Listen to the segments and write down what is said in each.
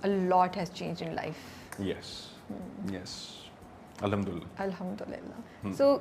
a lot has changed in life. Yes. Yes. Alhamdulillah. Alhamdulillah. So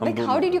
Like how did you,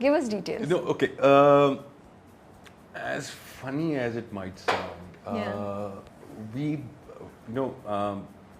Give us details. No, okay. As funny as it might sound, we, you know,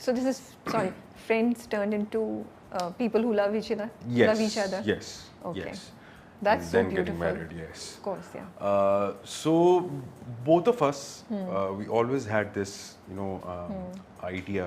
So this is, sorry, friends turned into people who love each other. Yes. Love each other. Yes. Okay. Yes. That's And so then beautiful. getting married. Yes. Of course, yeah. So both of us, we always had this, you know, idea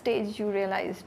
stage you realized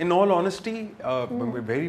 In all honesty, very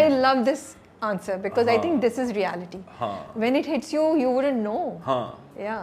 I love this answer because I think this is reality. When it hits you, you wouldn't know. Yeah.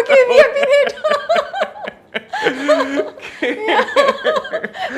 Okay, we have been hit.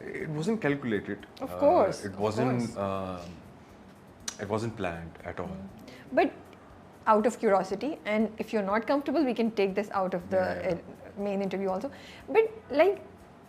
It wasn't calculated. Of course. It wasn't planned at all. But out of curiosity, and if you're not comfortable, we can take this out of the main interview also. But like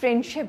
friendship,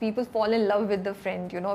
people fall in love with the friend, you know,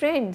friends.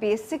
basic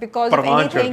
because of anything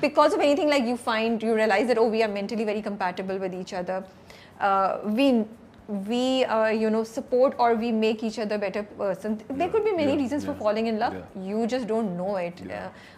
because of anything like you realize that we are mentally very compatible with each other, we you know, support or we make each other better person. There could be many reasons for falling in love. You just don't know it.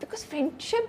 because friendship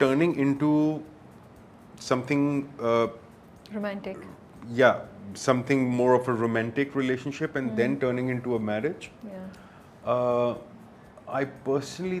turning into something romantic, something more of a romantic relationship and then turning into a marriage. I personally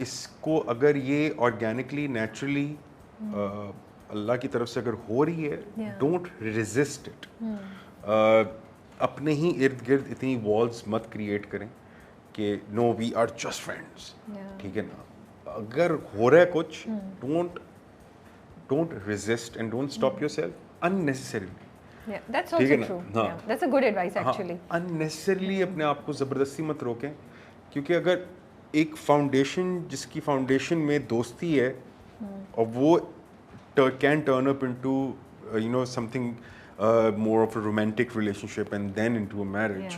اس کو اگر یہ organically naturally اللہ کی طرف سے اگر ہو رہی ہے, don't resist it. اپنے ہی ارد گرد اتنی والز مت کریٹ کریں کہ no we are just friends, ٹھیک ہے نا. اگر ہو رہا ہے کچھ, don't resist and don't stop yourself unnecessarily. That's also true. Yeah, that's a good advice actually. Unnecessarily اپنے آپ کو زبردستی مت روکیں, کیونکہ اگر ایک فاؤنڈیشن جس کی فاؤنڈیشن میں دوستی ہے اور وہ can turn up into you know something more of a romantic relationship and then into a marriage,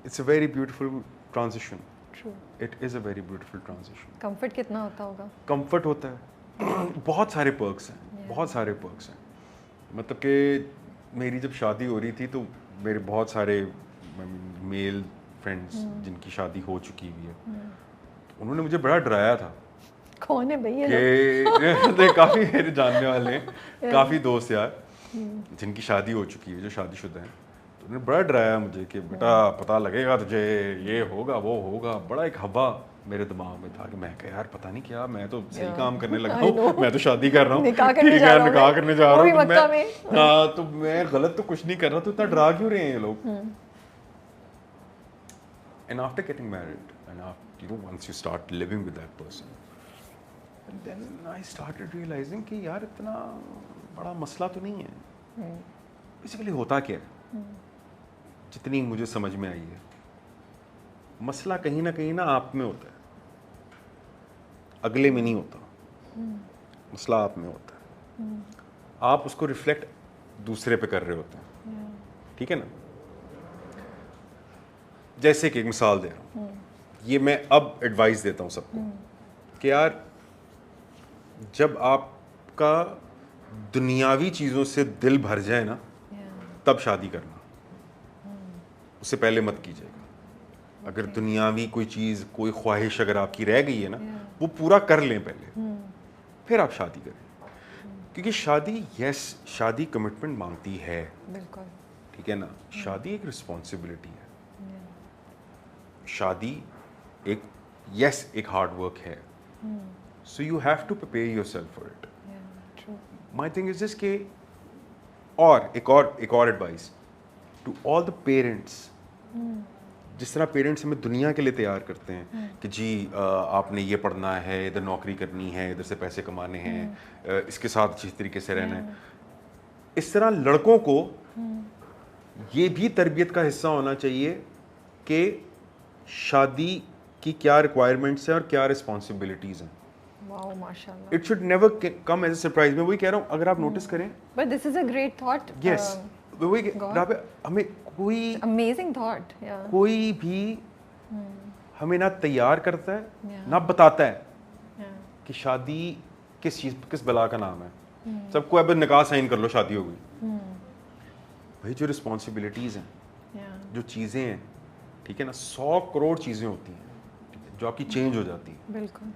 it's a very beautiful transition. True. It is a very beautiful transition. Comfort کتنا ہوتا ہوگا؟ Comfort ہوتا ہے, بہت سارے perks ہیں, بہت سارے perks ہیں. مطلب کہ میری جب شادی ہو رہی تھی تو میرے بہت سارے میل فرینڈس جن کی شادی ہو چکی ہوئی ہے, انہوں نے مجھے بڑا ڈرایا تھا. کون ہے بھائی یہ؟ کافی میرے جاننے والے ہیں, کافی دوست یار جن کی شادی ہو چکی ہے, جو شادی شدہ ہیں, تو انہوں نے بڑا ڈرایا مجھے کہ بیٹا پتہ لگے گا تجھے, یہ ہوگا وہ ہوگا. بڑا ایک ہوا میرے دماغ میں تھا کہ میں کہ یار پتہ نہیں کیا, میں تو صحیح کام کرنے لگا ہوں, میں تو شادی کر رہا ہوں, نکاح کرنے جا رہا ہوں, ہاں تو میں غلط تو کچھ نہیں کر رہا, تو اتنا ڈرا کیوں رہے ہیں یہ لوگ. And after getting married and after, you know, once you start living with that person, and then I started realizing کہ یار اتنا بڑا مسئلہ تو نہیں ہے. بیسیکلی ہوتا کیا ہے, جتنی مجھے سمجھ میں آئی ہے, مسئلہ کہیں نہ آپ میں ہوتا ہے, اگلے میں نہیں ہوتا. مسئلہ آپ میں ہوتا ہے, آپ اس کو ریفلیکٹ دوسرے پہ کر رہے ہوتے ہیں, ٹھیک ہے نا. جیسے کہ ایک مثال دے رہا ہوں, یہ میں اب ایڈوائس دیتا ہوں سب کو کہ یار جب آپ کا دنیاوی چیزوں سے دل بھر جائے نا, تب شادی کرنا, اس سے پہلے مت کیجیے گا. اگر دنیاوی کوئی چیز, کوئی خواہش اگر آپ کی رہ گئی ہے نا, وہ پورا کر لیں پہلے, پھر آپ شادی کریں. کیونکہ شادی, یس شادی کمٹمنٹ مانگتی ہے, ٹھیک ہے نا. شادی ایک رسپانسبلٹی ہے, شادی ایک یس ایک ہارڈ ورک ہے. So you have to prepare yourself for it. My thing is this کہ اور ایک اور advice to all the parents. جس طرح پیرنٹس ہمیں دنیا کے لیے تیار کرتے ہیں کہ جی آپ نے یہ پڑھنا ہے, ادھر نوکری کرنی ہے, ادھر سے پیسے کمانے ہیں, اس کے ساتھ اچھی طریقے سے رہنا ہے, اس طرح لڑکوں کو یہ بھی تربیت کا حصہ ہونا چاہیے کہ شادی کی کیا ریکوائرمنٹس ہیں اور کیا رسپانسبلٹیز ہیں. واو ماشاءاللہ. It should never come as a surprise. میں وہی کہہ رہا ہوں, اگر آپ نوٹس کریں, but this is a great thought. Yes وہی ہمیں کوئی امیزنگ تھاٹ, کوئی بھی ہمیں نہ تیار کرتا ہے نہ بتاتا ہے کہ شادی کس چیز, کس بلا کا نام ہے. سب کو اب نکاح سائن کر لو, شادی ہو گئی. بھائی جو رسپانسبلٹیز ہیں, جو چیزیں ہیں, ٹھیک ہے نا, 100 کروڑ چیزیں ہوتی ہیں جو آپ کی چینج ہو جاتی ہیں. بالکل.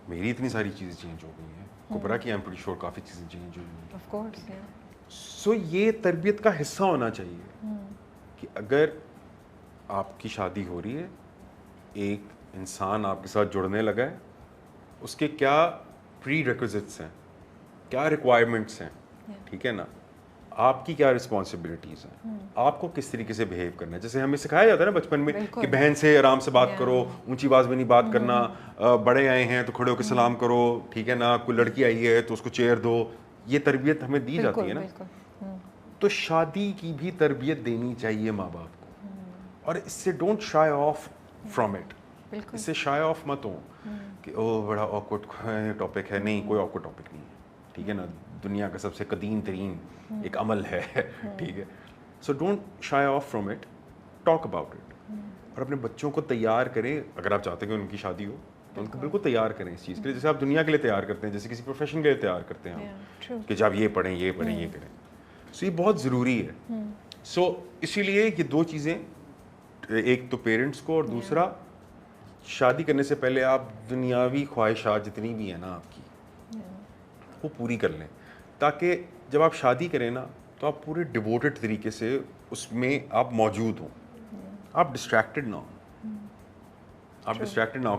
میری اتنی ساری چیزیں چینج ہو گئی ہیں, کبرا کی آئی ایم شیور کافی چیزیں چینج ہوئی ہیں. Of course. سو یہ تربیت کا حصہ ہونا چاہیے کہ اگر آپ کی شادی ہو رہی ہے, ایک انسان آپ کے ساتھ جڑنے لگا ہے, اس کے کیا پری ریکوزٹس ہیں, کیا ریکوائرمنٹس ہیں, ٹھیک ہے نا, آپ کی کیا رسپانسبلٹیز ہیں, آپ کو کس طریقے سے بہیو کرنا ہے. جیسے ہمیں سکھایا جاتا ہے نا بچپن میں کہ بہن سے آرام سے بات کرو, اونچی آواز میں نہیں بات کرنا, بڑے آئے ہیں تو کھڑے ہو کے سلام کرو, ٹھیک ہے نا, کوئی لڑکی آئی ہے تو اس کو چیئر دو. یہ تربیت ہمیں دی جاتی ہے نا. تو شادی کی بھی تربیت دینی چاہیے ماں باپ کو, اور اس سے don't shy off from it. اس سے شائی آف مت ہو کہ او بڑا آکورڈ ٹاپک ہے. نہیں, کوئی آکورڈ ٹاپک نہیں ہے, ٹھیک ہے نا. دنیا کا سب سے قدیم ترین ایک عمل ہے, ٹھیک ہے. So don't shy off from it, talk about it. اور اپنے بچوں کو تیار کریں. اگر آپ چاہتے ہیں کہ ان کی شادی ہو تو ان کو بالکل تیار کریں اس چیز کے لیے, جیسے آپ دنیا کے لیے تیار کرتے ہیں, جیسے کسی پروفیشن کے لیے تیار کرتے ہیں آپ کہ جب یہ پڑھیں یہ پڑھیں یہ کریں. سو یہ بہت ضروری ہے. سو اسی لیے یہ دو چیزیں, ایک تو پیرنٹس کو, اور دوسرا شادی کرنے سے پہلے آپ دنیاوی خواہشات جتنی بھی ہیں نا آپ کی, وہ پوری کر لیں, تاکہ جب آپ شادی کریں نا تو آپ پورے ڈیووٹڈ طریقے سے اس میں آپ موجود ہوں. آپ ڈسٹریکٹڈ نہ ہوں, آپ ڈسٹریکٹڈ نہ ہو